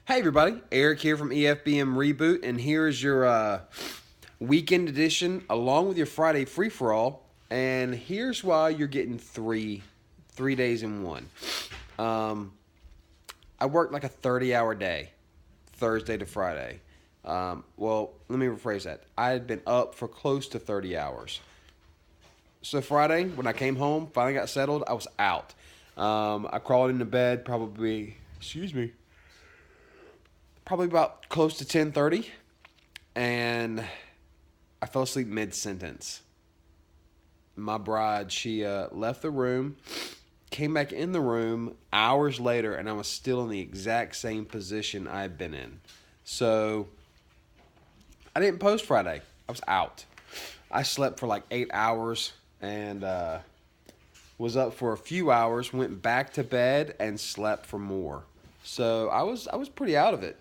Hey everybody, Eric here from EFBM Reboot, and here's your weekend edition along with your Friday free for all. And here's why you're getting three days in one. Um, I worked like a 30-hour day, Thursday to Friday. Well, let me rephrase that. I had been up for close to 30 hours. So Friday, when I came home, finally got settled, I was out. I crawled into bed probably about close to 10:30, and I fell asleep mid sentence. My bride, she left the room, came back in the room hours later, and I was still in the exact same position I had been in. So I didn't post Friday. I was out. I slept for like 8 hours and was up for a few hours, went back to bed, and slept for more. So I was pretty out of it.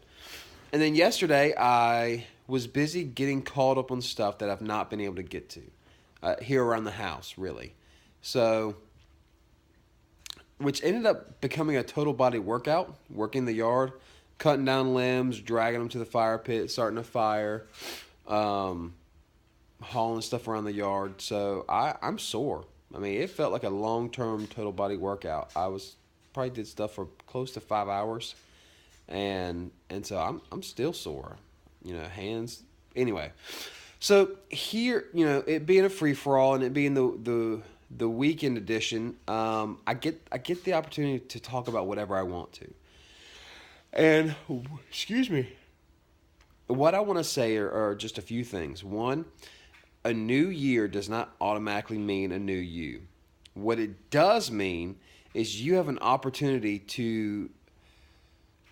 And then yesterday, I was busy getting caught up on stuff that I've not been able to get to here around the house, really. So, which ended up becoming a total body workout, working the yard, cutting down limbs, dragging them to the fire pit, starting a fire, um, hauling stuff around the yard. So I'm sore. I mean, it felt like a long term total body workout. I was probably did stuff for close to 5 hours, and so I'm still sore, hands. Anyway, so here, it being a free for all and it being the weekend edition, I get the opportunity to talk about whatever I want to. And excuse me, what I want to say are just a few things. One, a new year does not automatically mean a new you. What it does mean is you have an opportunity to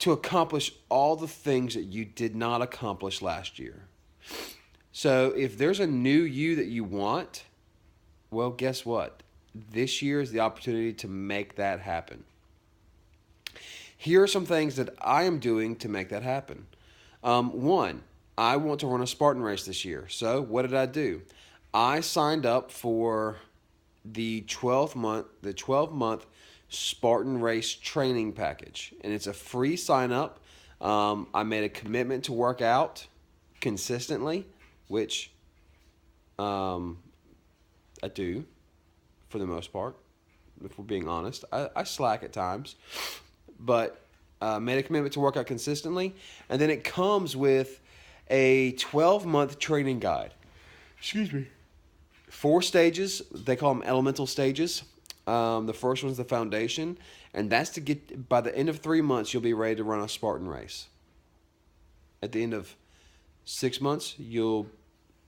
accomplish all the things that you did not accomplish last year. So if there's a new you that you want, well, guess what? This year is the opportunity to make that happen. Here are some things that I am doing to make that happen. One, I want to run a Spartan race this year. So what did I do? I signed up for the 12-month Spartan race training package, and it's a free sign up. I made a commitment to work out consistently, which um, I do for the most part. If we're being honest, I slack at times, but made a commitment to work out consistently, and then it comes with a 12-month training guide. Excuse me. 4 stages. They call them elemental stages. The first one's the foundation, and that's to get by the end of 3 months, you'll be ready to run a Spartan race. At the end of 6 months, you'll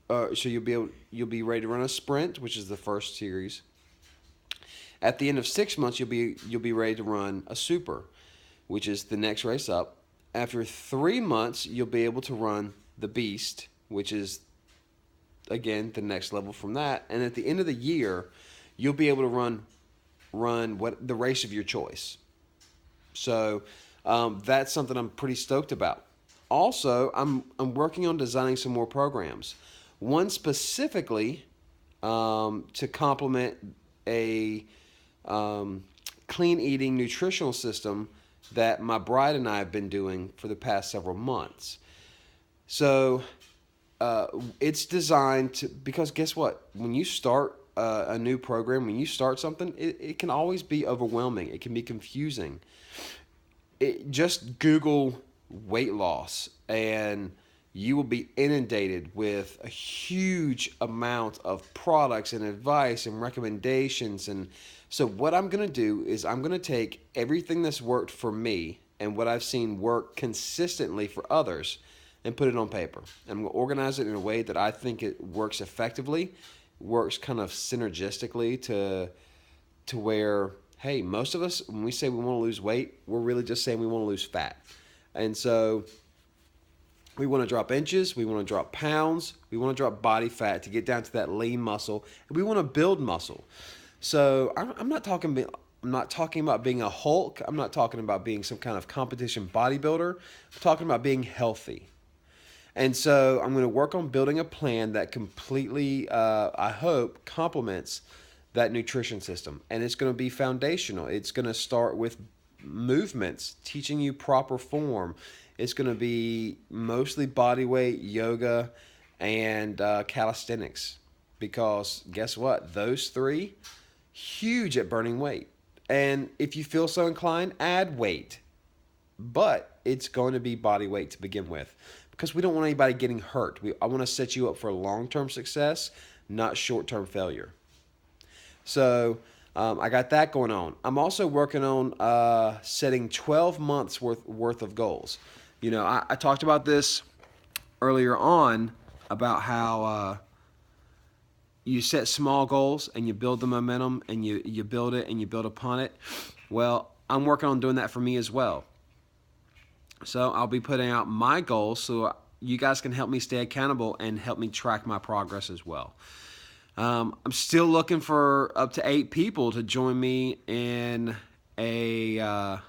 be ready to run a sprint, which is the first series. At the end of 6 months, you'll be ready to run a super, which is the next race up. After 3 months, you'll be able to run the beast, which is again the next level from that. And at the end of the year, you'll be able to run what the race of your choice. So that's something I'm pretty stoked about. Also, I'm working on designing some more programs. One specifically to complement a clean eating nutritional system that my bride and I have been doing for the past several months. So it's designed to, because guess what? When you start a new program, when you start something, it can always be overwhelming. It can be confusing. Just Google weight loss, and you will be inundated with a huge amount of products and advice and recommendations. And so what I'm going to do is I'm going to take everything that's worked for me and what I've seen work consistently for others and put it on paper. I'm going to organize it in a way that I think it works effectively, works kind of synergistically to where, hey, most of us, when we say we want to lose weight, we're really just saying we want to lose fat. And so we want to drop inches, we want to drop pounds, we want to drop body fat to get down to that lean muscle, and we want to build muscle. So I'm not talking about being a Hulk. I'm not talking about being some kind of competition bodybuilder. I'm talking about being healthy. And so I'm going to work on building a plan that completely, I hope, complements that nutrition system. And it's going to be foundational. It's going to start with movements, teaching you proper form. It's going to be mostly body weight, yoga, and calisthenics. Because guess what? Those three, huge at burning weight. And if you feel so inclined, add weight. But it's going to be body weight to begin with. Because we don't want anybody getting hurt. I want to set you up for long-term success, not short-term failure. So I got that going on. I'm also working on setting 12 months worth of goals. You know, I talked about this earlier on about how you set small goals and you build the momentum and you build it and you build upon it. Well, I'm working on doing that for me as well. So I'll be putting out my goals so you guys can help me stay accountable and help me track my progress as well. I'm still looking for up to 8 people to join me in to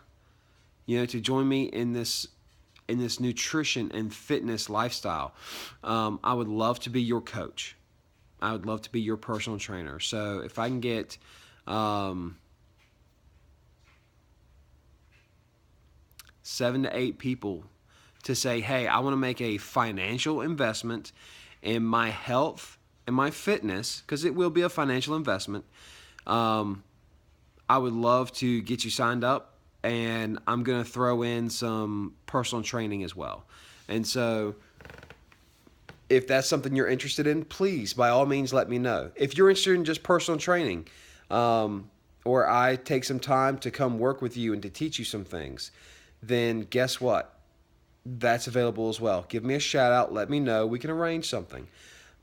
join me in this nutrition and fitness lifestyle. I would love to be your coach. I would love to be your personal trainer. So if I can get 7 to 8 people to say, hey, I want to make a financial investment in my health and my fitness, because it will be a financial investment. I would love to get you signed up, and I'm going to throw in some personal training as well. And so if that's something you're interested in, please, by all means, let me know. If you're interested in just personal training, or I take some time to come work with you and to teach you some things, then guess what? That's available as well. Give me a shout out. Let me know. We can arrange something.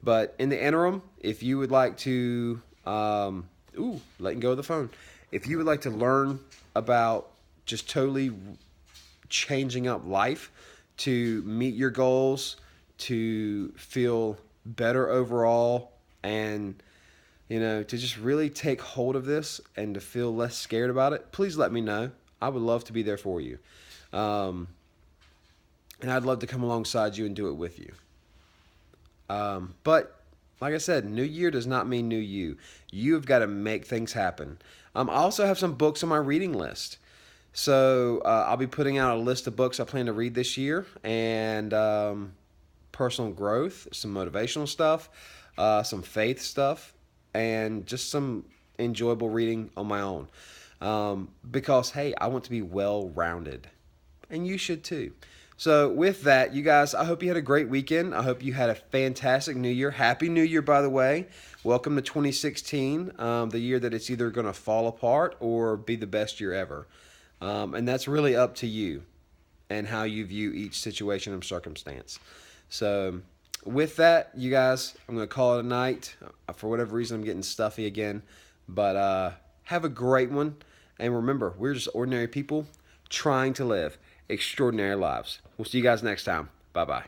But in the interim, if you would like to, letting go of the phone. If you would like to learn about just totally changing up life to meet your goals, to feel better overall, and to just really take hold of this and to feel less scared about it, please let me know. I would love to be there for you. And I'd love to come alongside you and do it with you. But like I said, new year does not mean new you. You've got to make things happen. I also have some books on my reading list. So I'll be putting out a list of books I plan to read this year, and personal growth, some motivational stuff, some faith stuff, and just some enjoyable reading on my own. Because, hey, I want to be well-rounded. And you should too. So with that, you guys, I hope you had a great weekend. I hope you had a fantastic New Year. Happy New Year, by the way. Welcome to 2016, the year that it's either going to fall apart or be the best year ever. And that's really up to you and how you view each situation and circumstance. So with that, you guys, I'm going to call it a night. For whatever reason, I'm getting stuffy again. But have a great one. And remember, we're just ordinary people trying to live extraordinary lives. We'll see you guys next time. Bye-bye.